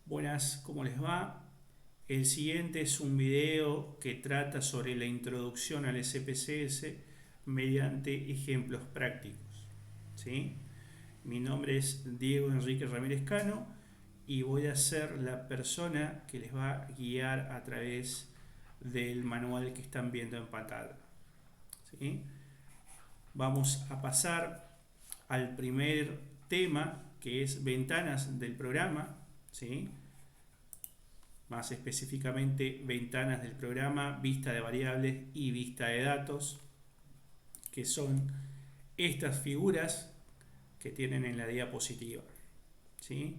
Buenas, ¿cómo les va? El siguiente es un video que trata sobre la introducción al SPSS mediante ejemplos prácticos. ¿Sí? Mi nombre es Diego Enrique Ramírez Cano y voy a ser la persona que les va a guiar a través del manual que están viendo en pantalla. ¿Sí? Vamos a pasar al primer tema, que es ventanas del programa. ¿Sí? Más específicamente ventanas del programa, vista de variables y vista de datos, que son estas figuras que tienen en la diapositiva. ¿Sí?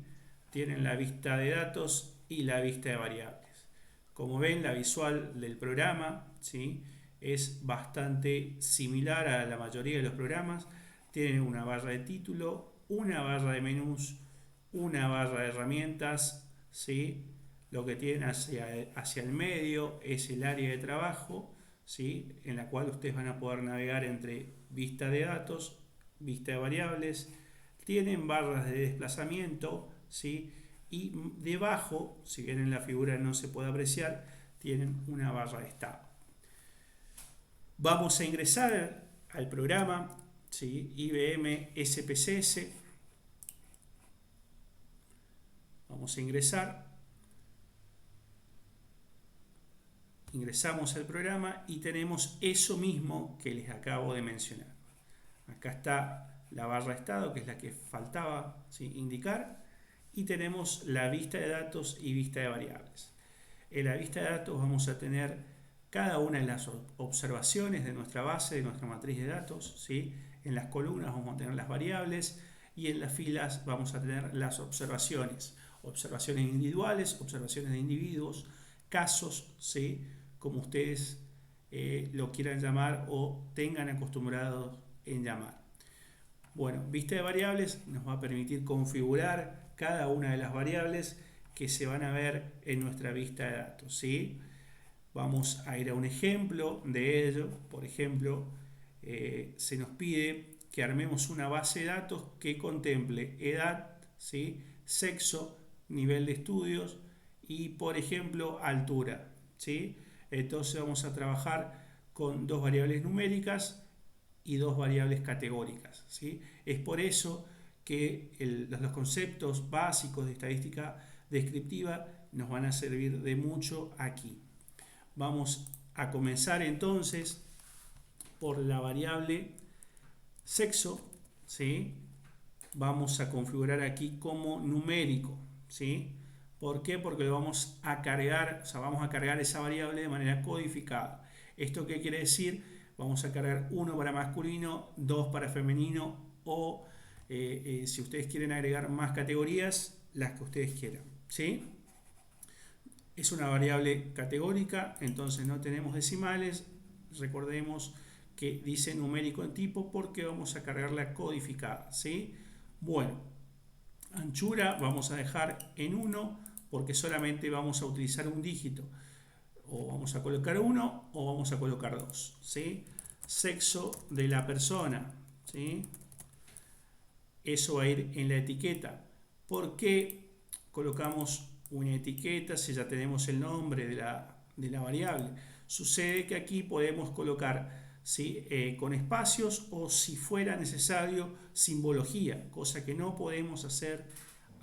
Tienen la vista de datos y la vista de variables. Como ven, la visual del programa, ¿sí?, es bastante similar a la mayoría de los programas. Tienen una barra de título, una barra de menús, una barra de herramientas, ¿sí? Lo que tienen hacia el medio es el área de trabajo, ¿sí?, en la cual ustedes van a poder navegar entre vista de datos, vista de variables. Tienen barras de desplazamiento, ¿sí? Y debajo, si bien en la figura no se puede apreciar, tienen una barra de estado. Vamos a ingresar al programa, ¿sí?, IBM SPSS. Vamos a ingresamos al programa y tenemos eso mismo que les acabo de mencionar. Acá está la barra de estado, que es la que faltaba, ¿sí?, indicar, y tenemos la vista de datos y vista de variables. En la vista de datos vamos a tener cada una de las observaciones de nuestra base, de nuestra matriz de datos, ¿sí? En las columnas vamos a tener las variables y en las filas vamos a tener las observaciones. Observaciones individuales, observaciones de individuos, casos, ¿sí?, como ustedes lo quieran llamar o tengan acostumbrados en llamar. Bueno, vista de variables nos va a permitir configurar cada una de las variables que se van a ver en nuestra vista de datos, ¿sí? Vamos a ir a un ejemplo de ello. Por ejemplo, se nos pide que armemos una base de datos que contemple edad, ¿sí?, sexo, nivel de estudios y, por ejemplo, altura, ¿sí? Entonces vamos a trabajar con dos variables numéricas y dos variables categóricas, ¿sí? Es por eso que los conceptos básicos de estadística descriptiva nos van a servir de mucho aquí. Vamos a comenzar entonces por la variable sexo, ¿sí? Vamos a configurar aquí como numérico, ¿sí? ¿Por qué? Porque lo vamos a cargar, o sea, vamos a cargar esa variable de manera codificada. ¿Esto qué quiere decir? Vamos a cargar 1 para masculino, 2 para femenino o si ustedes quieren agregar más categorías, las que ustedes quieran, ¿sí? Es una variable categórica, entonces no tenemos decimales. Recordemos que dice numérico en tipo porque vamos a cargarla codificada, ¿sí? Bueno, anchura vamos a dejar en 1 porque solamente vamos a utilizar un dígito. O vamos a colocar 1 o vamos a colocar 2, ¿sí? Sexo de la persona, ¿sí? Eso va a ir en la etiqueta. ¿Por qué colocamos una etiqueta si ya tenemos el nombre de la variable? Sucede que aquí podemos colocar, ¿sí?, con espacios o, si fuera necesario, simbología, cosa que no podemos hacer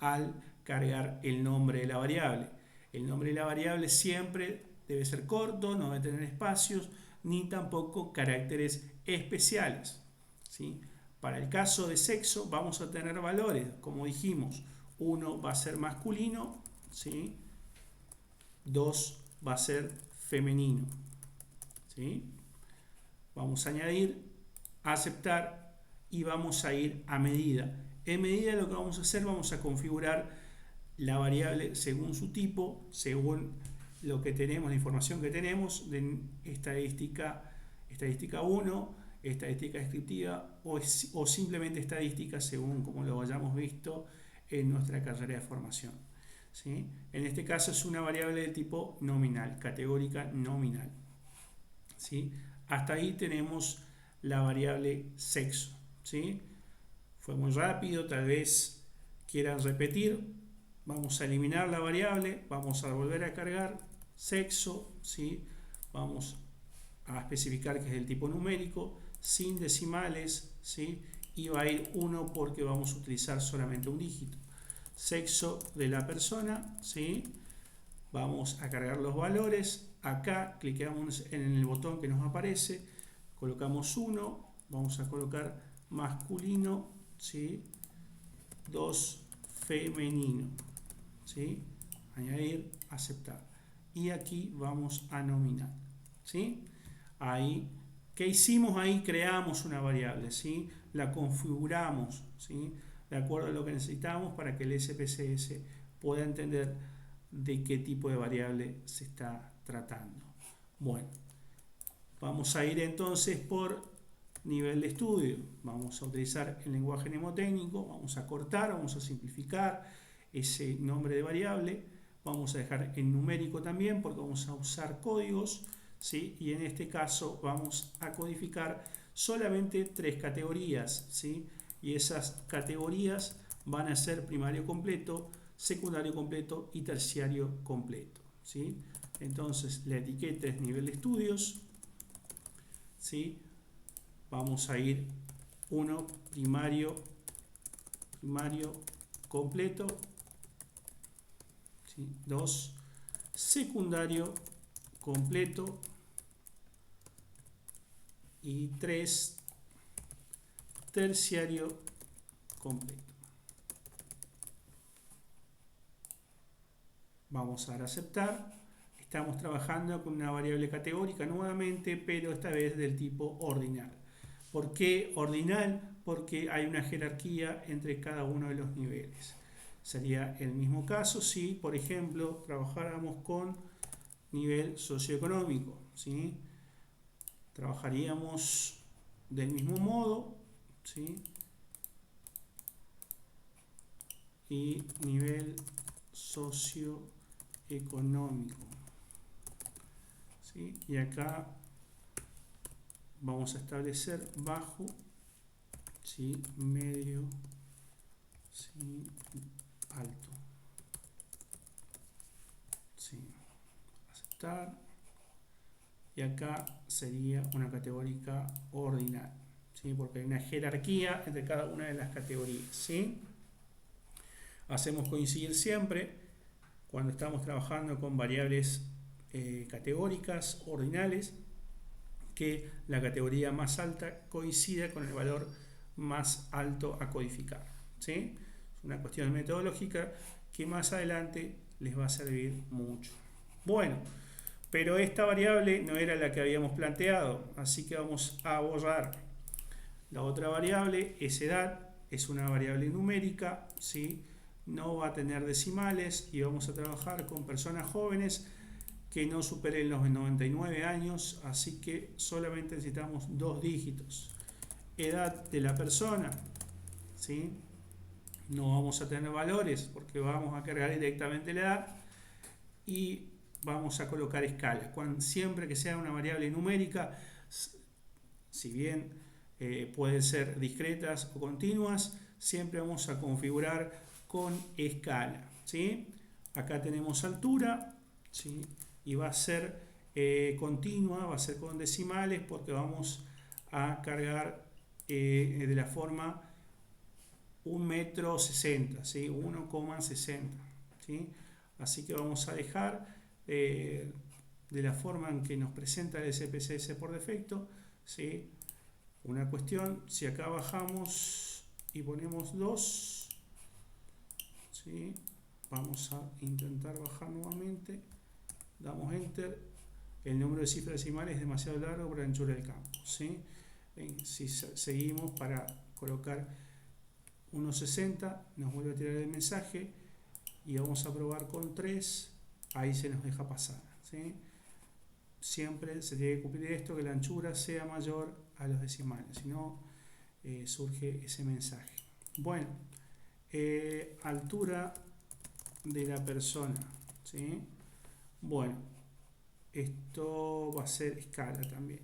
al cargar el nombre de la variable. El nombre de la variable siempre debe ser corto, no debe tener espacios ni tampoco caracteres especiales, ¿sí? Para el caso de sexo vamos a tener valores, como dijimos, 1 va a ser masculino, ¿sí?, 2 va a ser femenino, ¿sí? Vamos a añadir, aceptar y vamos a ir a medida. En medida lo que vamos a hacer, vamos a configurar la variable según su tipo, según lo que tenemos, la información que tenemos de estadística 1, estadística descriptiva o simplemente estadística según como lo hayamos visto en nuestra carrera de formación, ¿sí? En este caso es una variable de tipo nominal, categórica nominal, ¿sí? Hasta ahí tenemos la variable sexo, ¿sí? Fue muy rápido, tal vez quieran repetir Vamos a eliminar la variable, vamos a volver a cargar sexo, ¿sí? Vamos a especificar que es del tipo numérico, sin decimales, ¿sí? Y va a ir 1 porque vamos a utilizar solamente un dígito. Sexo de la persona, ¿sí? Vamos a cargar los valores. Acá cliqueamos en el botón que nos aparece, colocamos 1, vamos a colocar masculino, ¿sí? 2 femenino, ¿sí? Añadir, aceptar. Y aquí vamos a nominar, ¿sí? Ahí, ¿qué hicimos ahí? Creamos una variable, ¿sí? La configuramos, ¿sí? De acuerdo a lo que necesitamos para que el SPSS pueda entender de qué tipo de variable se está tratando. Bueno, vamos a ir entonces por nivel de estudio. Vamos a utilizar el lenguaje mnemotécnico, vamos a cortar, vamos a simplificar ese nombre de variable, vamos a dejar en numérico también porque vamos a usar códigos, ¿sí? Y en este caso vamos a codificar solamente 3 categorías, ¿sí? Y esas categorías van a ser primario completo, secundario completo y terciario completo, ¿sí? Entonces la etiqueta es nivel de estudios, ¿sí? Vamos a ir 1 primario completo, ¿sí? 2 secundario completo y 3 terciario completo. Vamos a dar a aceptar. Estamos trabajando con una variable categórica nuevamente, pero esta vez del tipo ordinal. ¿Por qué ordinal? Porque hay una jerarquía entre cada uno de los niveles. Sería el mismo caso si, por ejemplo, trabajáramos con nivel socioeconómico, ¿sí? Trabajaríamos del mismo modo, ¿sí? Y nivel socioeconómico, ¿sí? Y acá vamos a establecer bajo, ¿sí? Medio, ¿sí? Alto, ¿sí? Aceptar. Y acá sería una categoría ordinal, ¿sí? Porque hay una jerarquía entre cada una de las categorías, ¿sí? Hacemos coincidir siempre cuando estamos trabajando con variables categóricas ordinales que la categoría más alta coincida con el valor más alto a codificar, ¿sí? Es una cuestión metodológica que más adelante les va a servir mucho. Bueno, pero esta variable no era la que habíamos planteado, así que vamos a borrar la otra variable. Es edad, es una variable numérica, ¿sí? No va a tener decimales y vamos a trabajar con personas jóvenes que no superen los 99 años, así que solamente necesitamos 2 dígitos. Edad de la persona, ¿sí? No vamos a tener valores porque vamos a cargar directamente la edad y vamos a colocar escala. Siempre que sea una variable numérica, si bien pueden ser discretas o continuas, siempre vamos a configurar con escala, ¿sí? Acá tenemos altura, ¿sí? Y va a ser continua, va a ser con decimales porque vamos a cargar de la forma 1,60 m, ¿sí? 1,60, ¿sí? Así que vamos a dejar de la forma en que nos presenta el SPSS por defecto, ¿sí? Una cuestión, si acá bajamos y ponemos 2, ¿sí? Vamos a intentar bajar nuevamente, damos enter, el número de cifras decimales es demasiado largo para la anchura del campo, ¿sí? Si seguimos para colocar 1,60 nos vuelve a tirar el mensaje y vamos a probar con 3, ahí se nos deja pasar, ¿sí? Siempre se tiene que cumplir esto, que la anchura sea mayor a los decimales, si no surge ese mensaje. Bueno, altura de la persona, ¿sí? Bueno, esto va a ser escala también.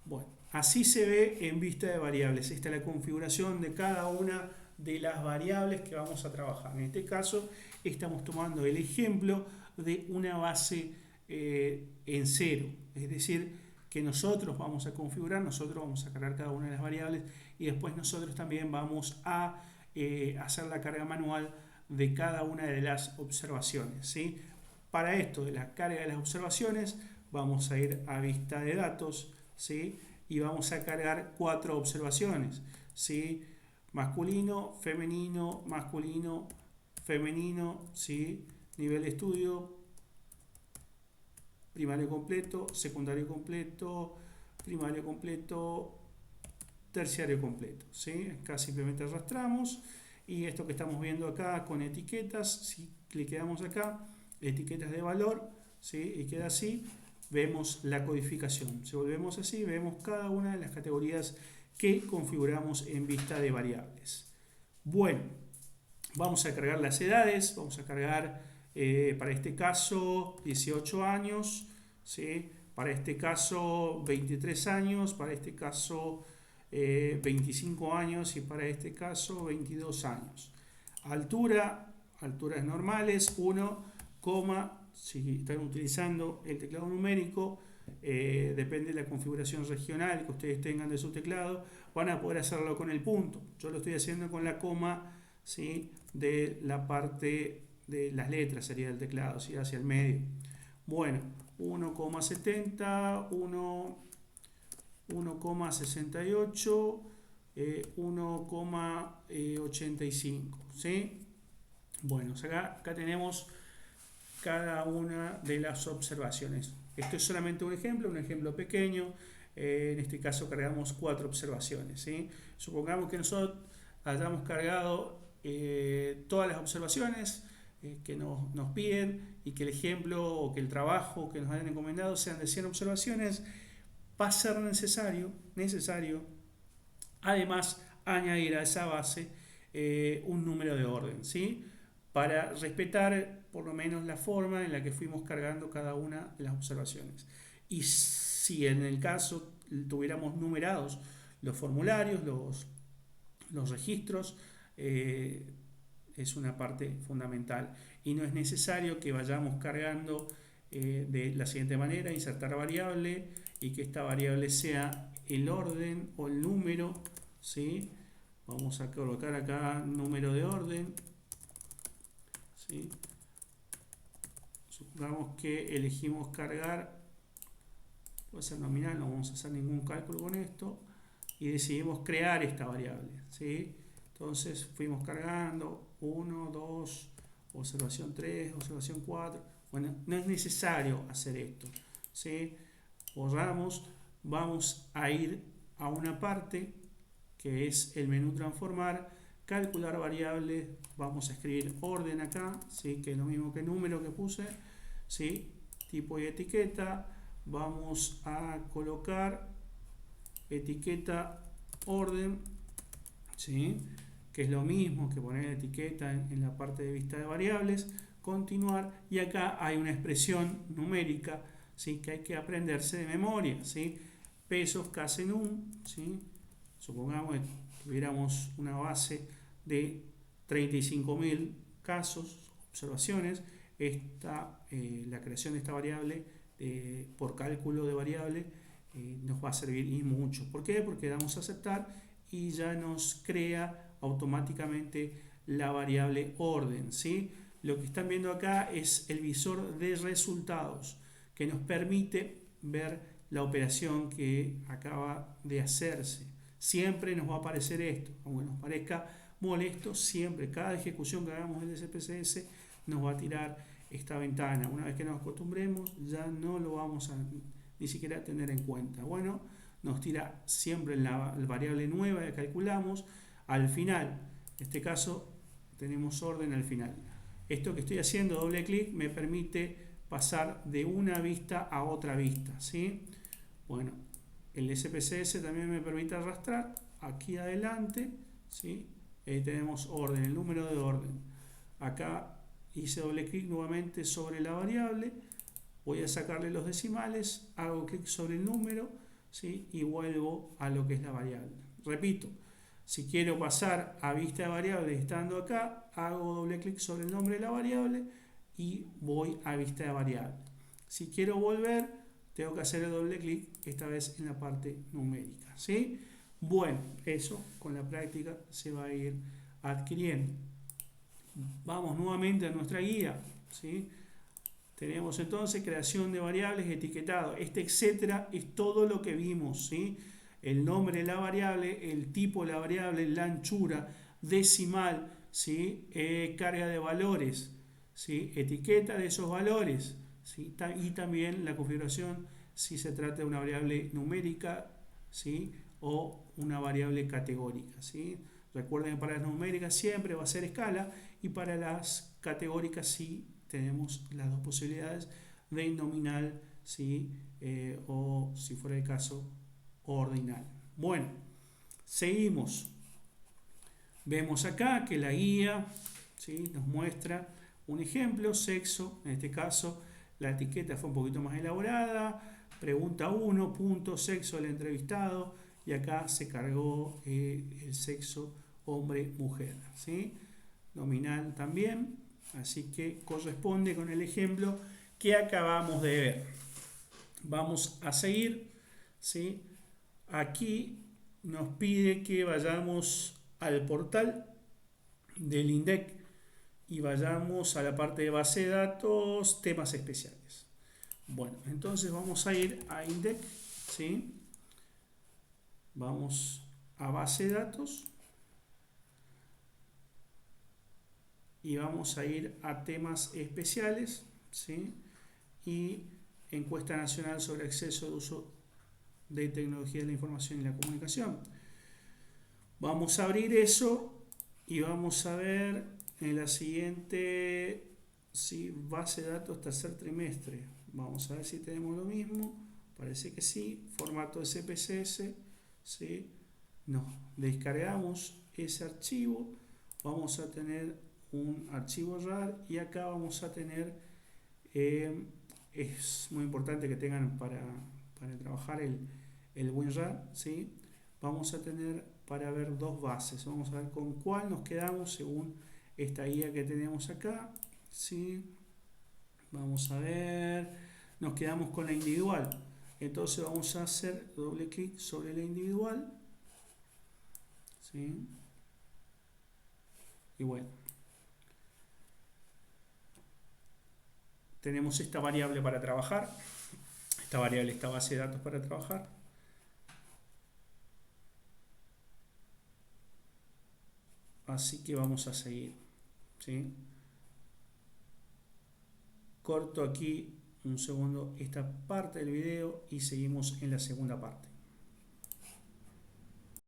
Bueno, así se ve en vista de variables. Esta es la configuración de cada una de las variables que vamos a trabajar. En este caso estamos tomando el ejemplo de una base en cero, es decir, que nosotros vamos a configurar, nosotros vamos a cargar cada una de las variables y después nosotros también vamos a hacer la carga manual de cada una de las observaciones, ¿sí? Para esto de la carga de las observaciones vamos a ir a vista de datos, ¿sí? Y vamos a cargar 4 observaciones, ¿sí? Masculino, femenino, masculino, femenino, ¿sí? Nivel de estudio, primario completo, secundario completo, primario completo, terciario completo, ¿sí? Acá simplemente arrastramos y esto que estamos viendo acá con etiquetas, si cliqueamos acá, etiquetas de valor, ¿sí? Y queda así, vemos la codificación. Si volvemos así, vemos cada una de las categorías que configuramos en vista de variables. Bueno, vamos a cargar las edades, vamos a cargar para este caso 18 años, ¿sí? Para este caso 23 años, para este caso 25 años y para este caso 22 años. Altura, alturas normales, 1, si están utilizando el teclado numérico, depende de la configuración regional que ustedes tengan de su teclado, van a poder hacerlo con el punto. Yo lo estoy haciendo con la coma, ¿sí? De la parte de las letras, sería el teclado, ¿sí? Hacia el medio. Bueno, 1,70, 1,68, 1,85, ¿sí? Bueno, acá tenemos cada una de las observaciones. Esto es solamente un ejemplo pequeño. En este caso cargamos 4 observaciones, ¿sí? Supongamos que nosotros hayamos cargado todas las observaciones que nos piden y que el ejemplo o que el trabajo que nos hayan encomendado sean de 100 observaciones, va a ser necesario además añadir a esa base un número de orden, ¿sí? Para respetar por lo menos la forma en la que fuimos cargando cada una de las observaciones. Y si en el caso tuviéramos numerados los formularios, los registros, es una parte fundamental. Y no es necesario que vayamos cargando de la siguiente manera, insertar variable y que esta variable sea el orden o el número, ¿sí? Vamos a colocar acá número de orden, ¿sí? Supongamos que elegimos cargar, puede ser nominal, no vamos a hacer ningún cálculo con esto, y decidimos crear esta variable, ¿sí? Entonces fuimos cargando 1, 2, observación 3, observación 4. Bueno, no es necesario hacer esto, ¿sí? Borramos, vamos a ir a una parte que es el menú transformar, calcular variables, vamos a escribir orden acá, ¿sí? Que es lo mismo que número que puse, ¿sí? Tipo y etiqueta, vamos a colocar etiqueta orden, ¿sí? Que es lo mismo que poner etiqueta en la parte de vista de variables, continuar, y acá hay una expresión numérica, ¿sí? Que hay que aprenderse de memoria, ¿sí? Pesos K-num, ¿sí? Supongamos que tuviéramos una base de 35.000 casos, observaciones, la creación de esta variable por cálculo de variable nos va a servir y mucho. ¿Por qué? Porque damos a aceptar y ya nos crea automáticamente la variable orden, ¿sí? Lo que están viendo acá es el visor de resultados que nos permite ver la operación que acaba de hacerse. Siempre nos va a aparecer esto, aunque nos parezca molesto, siempre cada ejecución que hagamos del SPSS nos va a tirar esta ventana. Una vez que nos acostumbremos ya no lo vamos a ni siquiera tener en cuenta. Bueno, nos tira siempre la variable nueva que calculamos al final. En este caso tenemos orden al final. Esto que estoy haciendo, doble clic, me permite pasar de una vista a otra vista, ¿sí? Bueno, el SPSS también me permite arrastrar aquí adelante, ¿sí? Tenemos orden, el número de orden. Acá hice doble clic nuevamente sobre la variable, voy a sacarle los decimales, hago clic sobre el número, ¿sí? Y vuelvo a lo que es la variable. Repito, Si quiero pasar a vista de variables estando acá, hago doble clic sobre el nombre de la variable y voy a vista de variable. Si quiero volver, tengo que hacer el doble clic, esta vez en la parte numérica, ¿sí? Bueno, eso con la práctica se va a ir adquiriendo. Vamos nuevamente a nuestra guía, ¿sí? Tenemos entonces creación de variables, etiquetado. Este etcétera es todo lo que vimos, ¿sí? El nombre de la variable, el tipo de la variable, la anchura, decimal, ¿sí? Carga de valores, ¿sí? Etiqueta de esos valores, ¿sí? Y también la configuración si se trata de una variable numérica, ¿sí? O una variable categórica, ¿sí? Recuerden que para las numéricas siempre va a ser escala y para las categóricas sí tenemos las dos posibilidades de nominal, ¿sí? O si fuera el caso ordinal. Bueno, seguimos. Vemos acá que la guía, ¿sí? Nos muestra un ejemplo, sexo, en este caso la etiqueta fue un poquito más elaborada, pregunta 1, punto, sexo del entrevistado, y acá se cargó el sexo hombre-mujer, ¿sí? Nominal también, así que corresponde con el ejemplo que acabamos de ver. Vamos a seguir, ¿sí? Aquí nos pide que vayamos al portal del INDEC y vayamos a la parte de base de datos, temas especiales. Bueno, entonces vamos a ir a INDEC, ¿sí? Vamos a base de datos y vamos a ir a temas especiales, ¿sí? Y encuesta nacional sobre acceso de uso de tecnología de la información y la comunicación. Vamos a abrir eso y vamos a ver en la siguiente, sí, base de datos tercer trimestre. Vamos a ver si tenemos lo mismo. Parece que sí. Formato SPSS, ¿sí? Nos descargamos ese archivo. Vamos a tener un archivo RAR y acá vamos a tener, es muy importante que tengan para trabajar el WinRAR, ¿sí? Vamos a tener para ver dos bases. Vamos a ver con cuál nos quedamos según esta guía que tenemos acá, ¿sí? Vamos a ver, nos quedamos con la individual. Entonces vamos a hacer doble clic sobre la individual, ¿sí? Y bueno, tenemos esta variable para trabajar, esta variable, esta base de datos para trabajar. Así que vamos a seguir, ¿sí? Corto aquí un segundo esta parte del video y seguimos en la segunda parte.